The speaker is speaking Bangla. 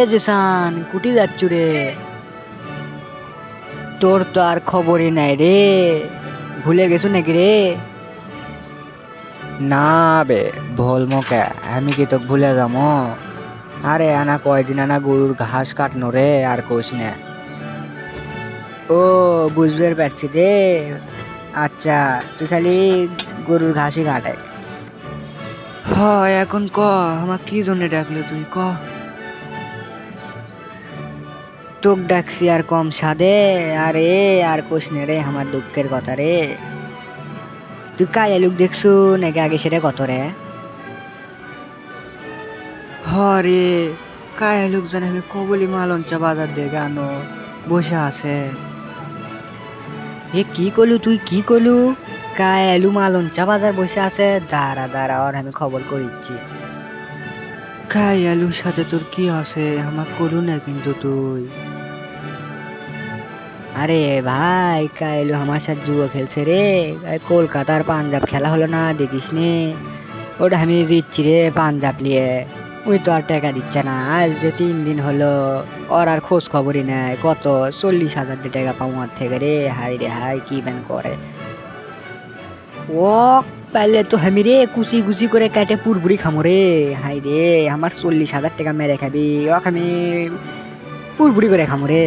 এ জেসান কুটি যাচ্ছু রে? তোর তো আর খবরই নাই রে, ভুলে গেছো নাকি রে? না বে, বলমো কে, আমি কি তোকে ভুলে যাবো? আরে আনা কয়দিন আনা গরুর ঘাস কাটনো রে, আর কোস না। ও, বুঝতে পারছি রে। আচ্ছা, তুই খালি গরুর ঘাসই কাটে। হয় এখন ক, আমার কি জন্য ডাকলো তুই ক? তোক ডাকছি আর কম সাদে। আরে আর কোস নে রে আমার দুঃখের কথা রে। তুই কায়া লোক দেখছু নাকি আগে সেটা কত রে? হরে কায় লোকজন আমি কবলি মালঞ্চা বাজার দিয়ে গানো বসে আছে। এ কি করলু তুই, কি করলু? কায়া এলু মালঞ্চা বাজার বসে আছে, দাঁড়া দাঁড়া ওর আমি খবর করিচ্ছি। কায় আলুর সাথে তোর কি আছে আমার করু না কিন্তু তুই। আরে ভাই কাইলু আমার সাথে জুয়া খেলছে রে। কলকাতার পাঞ্জাব খেলা হলো না, দেখিস নে? ওটা আমি জিতছি রে পাঞ্জাব লিয়ে। ওই তো আর টাকা দিচ্ছে না, আজ যে 3 দিন হলো। ওর আর খোঁজ খবরই নাই। কত 40,000 টাকা পাবো ওর থেকে রে। হাই রে হাই, কি ব্যান করে ও। পাইলে তো আমি রে কুচি কুচি করে কাটে পুরপুরি খামো রে। হাই রে, আমার 40,000 টাকা মেরে খাবি ও, আমি পুরপুরি করে খামো রে।